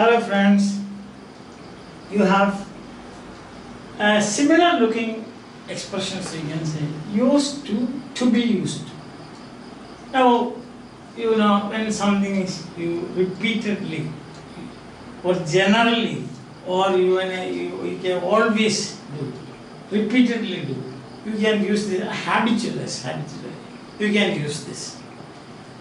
Hello friends, you have similar looking expressions, you can say used to be used. Now you know when something is you repeatedly or generally or you can always do, repeatedly do, you can use the habitual. You can use this.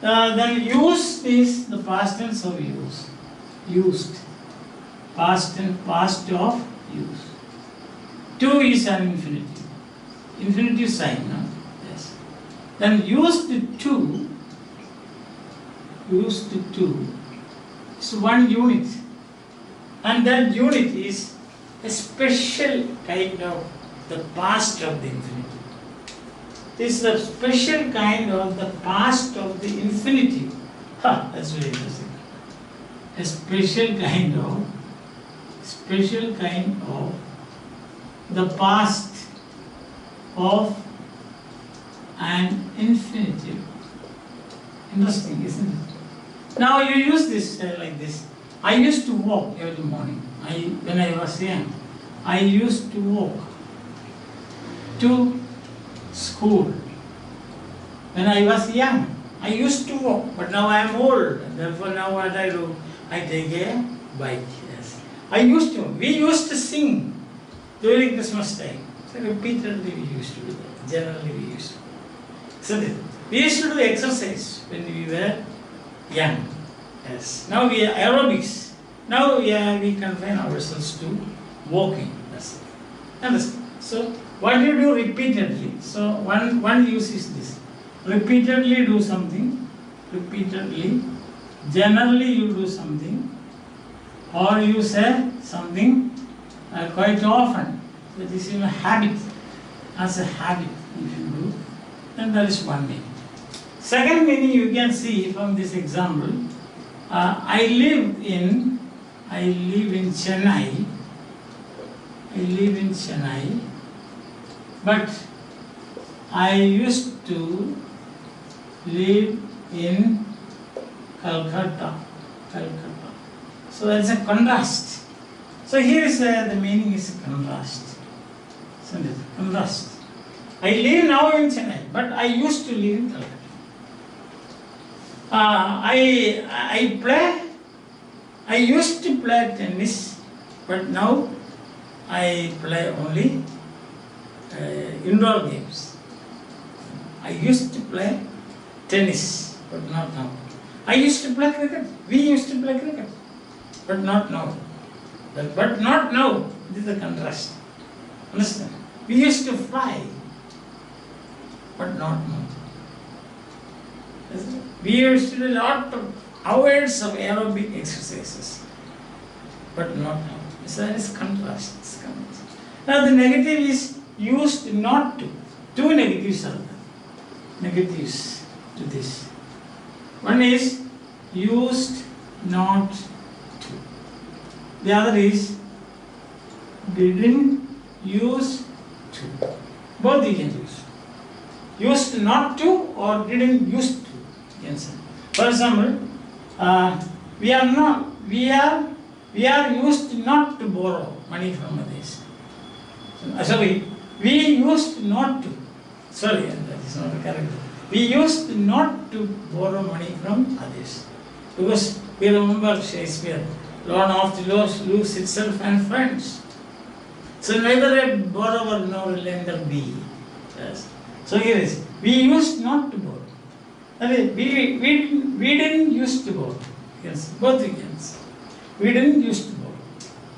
Then use is the past tense of use. Used. Past and past of use. To is an infinitive. Infinitive sign, no? Yes. Then used to is one unit. And that unit is a special kind of the past of the infinitive. This is a special kind of the past of the infinitive. That's very interesting. A special kind of the past of an infinitive. Interesting, isn't it? Now you use this like this. I used to walk every morning. When I was young, I used to walk to school. When I was young, I used to walk, but now I am old. Therefore, now what I do? I take a bike. Yes. We used to sing during Christmas time. So repeatedly we used to do that. Generally we used to. So we used to do exercise when we were young. Yes. Now we are aerobics. Now we confine ourselves to walking. That's it. Understand? So what do you do repeatedly? So one use is this. Repeatedly do something. Repeatedly. Generally you do something. Or you say something quite often. So this is a habit. As a habit if you do, then there is one meaning. Second meaning you can see from this example. I live in Chennai. But I used to live in Calcutta. So that's a contrast. So here is the meaning is contrast. Contrast. I live now in Chennai, but I used to live in Calcutta. I used to play tennis, but now I play only indoor games. I used to play tennis, but not now. I used to play cricket. We used to play cricket, but not now. But not now. This is the contrast. Understand? We used to fly, but not now. We used to do a lot of hours of aerobic exercises, but not now. So that is contrast. Now the negative is used not to. Two negatives are there. Negatives to this. One is used not to. The other is didn't use to. Both you can use. Used not to or didn't use to. You can say. For example, we are used not to borrow money from others. We used not to. Sorry, that is not correct. We used not to borrow money from others. Because we remember Shakespeare, loan of the lose itself and friends. So neither a borrower nor a lender be. Yes. So here is, we used not to borrow. That is, we didn't used to borrow. Yes, both against. We didn't used to borrow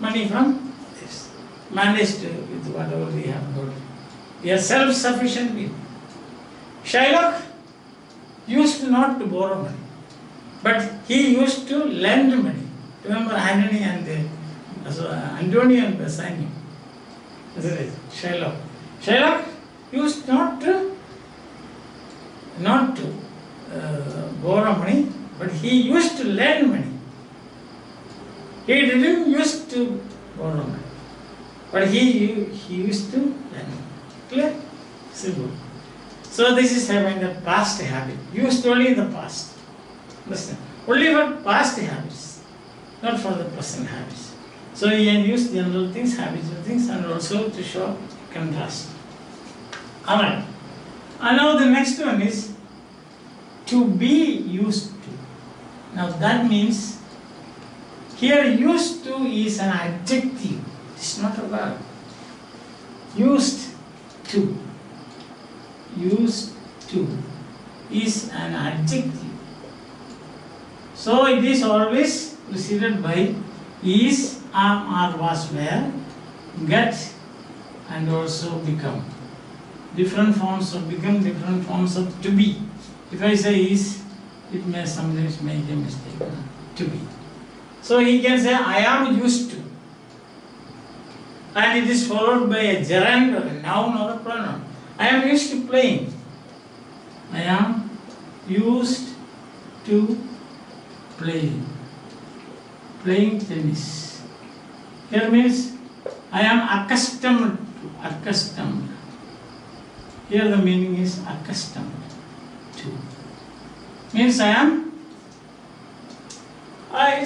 money from others. Managed with whatever we have got. We are self-sufficient people. Shylock used not to borrow money, but he used to lend money. Remember Antony and Antonio and Bassanio. Shylock used not to borrow money, but he used to lend money. He didn't used to borrow money, but he used to lend money. Clear? Simple. So this is having the past habit, used only in the past. Understand? Only for past habits. not for the present habits. So you can use general things, habitual things, and also to show contrast. Alright. And now the next one is to be used to. Now that means here used to is an adjective. It's not a verb. Used to. Used to is an adjective. So it is always preceded by is, am, or was, were, get, and also become. Different forms of become, different forms of to be. If I say is, it may sometimes make a mistake. To be. So he can say I am used to. And it is followed by a gerund or a noun or a pronoun. I am used to playing. I am used to playing. Playing tennis. Here means I am accustomed to. Accustomed. Here the meaning is accustomed to. Means I am. I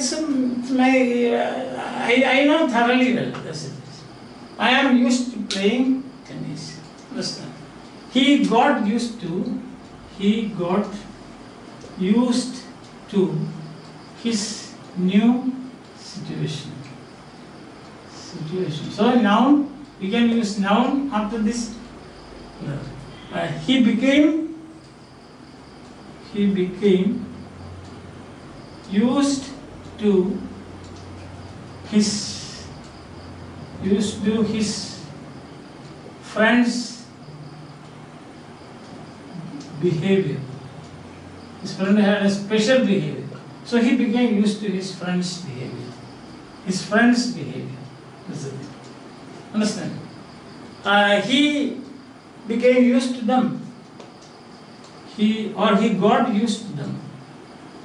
know thoroughly well. That's it. I am used to playing tennis. Understand? He got used to. He got used to his new situation. So noun, we can use noun after this. He became used to his friend's behavior. His friend had a special behavior. So he became used to his friend's behavior. His friend's behavior. Understand? He became used to them. He got used to them.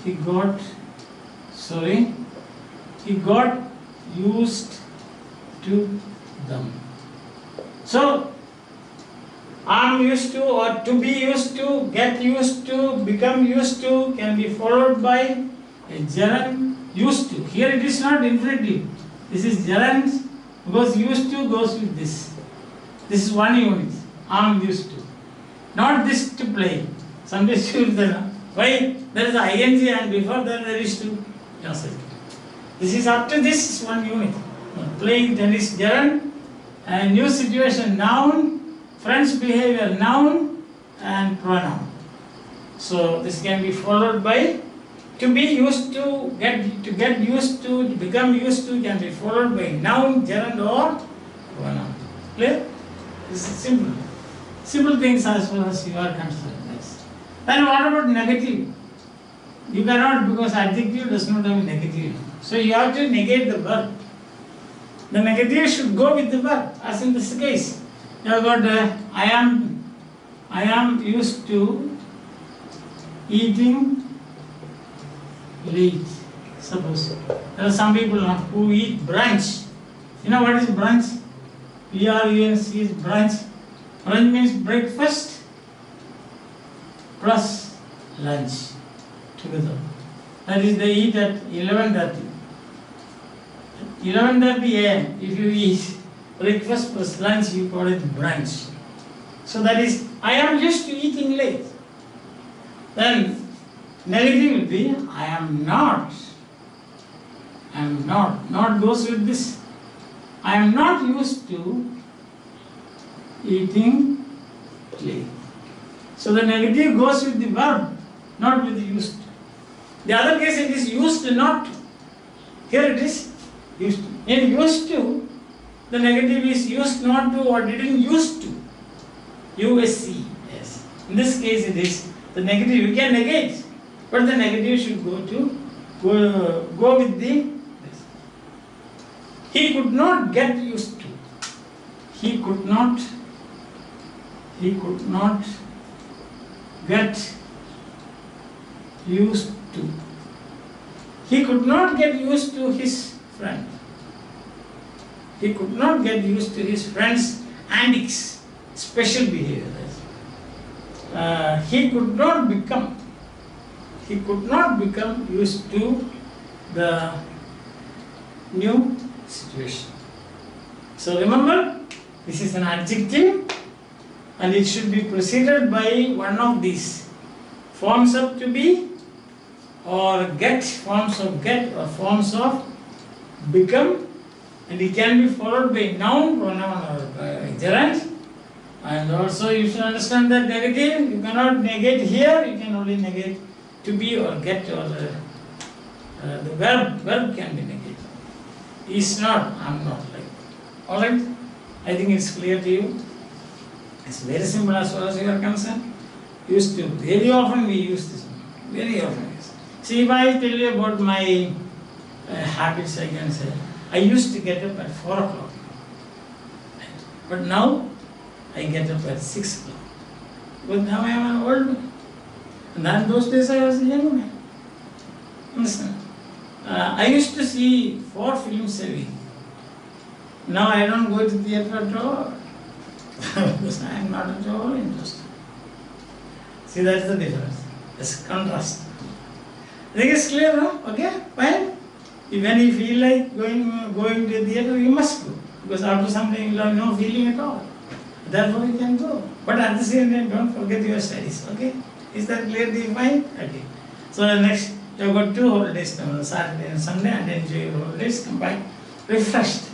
He got used to them. So, I'm used to, or to be used to, get used to, become used to can be followed by a gerund used to. Here it is not infinitive. This is gerund because used to goes with this. This is one unit. I'm used to. Not this to play. Sometimes you will say, why? There is a ing and before that there is to. This is after this is one unit. Playing tennis gerund, and new situation noun, friend's behavior noun, and pronoun. So this can be followed by to be used to, get used to become used to can be followed by noun, gerund, or pronoun. Clear? This is simple. Simple things as far as you are concerned. Then what about negative? You cannot, because adjective does not have a negative. So you have to negate the verb. The negative should go with the verb, as in this case. You have got I am used to eating late. Suppose there are some people who eat brunch. You know what is brunch? BRUNC is brunch. Brunch means breakfast plus lunch together. That is, they eat at 11:30. 11:30 a.m. If you eat breakfast plus lunch, you call it brunch. So that is, I am used to eating late. Then negative will be, I am not. I am not. Not goes with this. I am not used to eating late. So the negative goes with the verb, not with the used to. The other case it is used not to. Here it is used to. In used to, the negative is used not to or didn't used to. USC, yes. In this case it is the negative, you can negate, but the negative should go with the this. He could not get used to. He could not get used to. He could not get used to his friend. He could not get used to his friend's antics, special behavior. He could not become used to the new situation. So remember, this is an adjective and it should be preceded by one of these forms of to be or get, forms of get or forms of become, and it can be followed by noun, pronoun or gerund. And also you should understand that negative, you cannot negate here, you can only negate to be or get, or the verb can be negated. Is not, am not, like. Alright, I think it's clear to you. It's very simple as far as you are concerned. Used to, very often we use this one, very often. See, if I tell you about my habits, I can say, I used to get up at 4 o'clock. But now, I get up at 6 o'clock. But now I am an old man. And then those days I was a young man. Understand? I used to see 4 films a week. Now I don't go to theatre at all. Because I am not at all interested. See, that's the difference. It's contrast. I think it's clear, no? Okay, fine. When you feel like going to the theatre, you must go. Because after some time you have no feeling at all. Therefore you can go. But at the same time, don't forget your studies, okay? Is that clear to you? Fine? Okay. So next, you have got 2 holidays now, Saturday and Sunday, and enjoy your holidays, come back refreshed.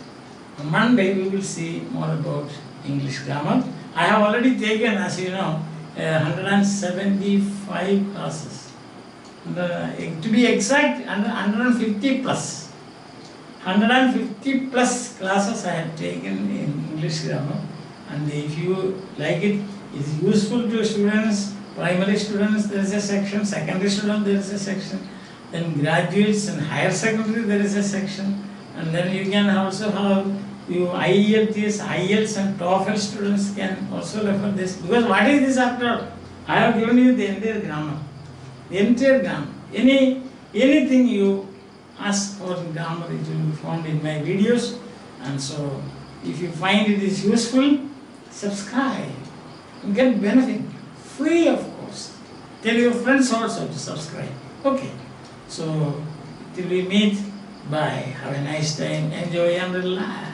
On Monday we will see more about English grammar. I have already taken, as you know, 175 classes. To be exact, 150 plus. 150 plus classes I have taken in English grammar. And if you like it, it's useful to students, primary students there is a section, secondary students there is a section, then graduates and higher secondary there is a section, and then you can also have IELTS and TOEFL students can also refer this. Because what is this after all? I have given you the entire grammar. The entire grammar. Anything you ask for in grammar, it will be found in my videos. And so, if you find it is useful, subscribe and get benefit. Free, of course. Tell your friends also to subscribe. Okay. So, till we meet, bye. Have a nice time. Enjoy and relax.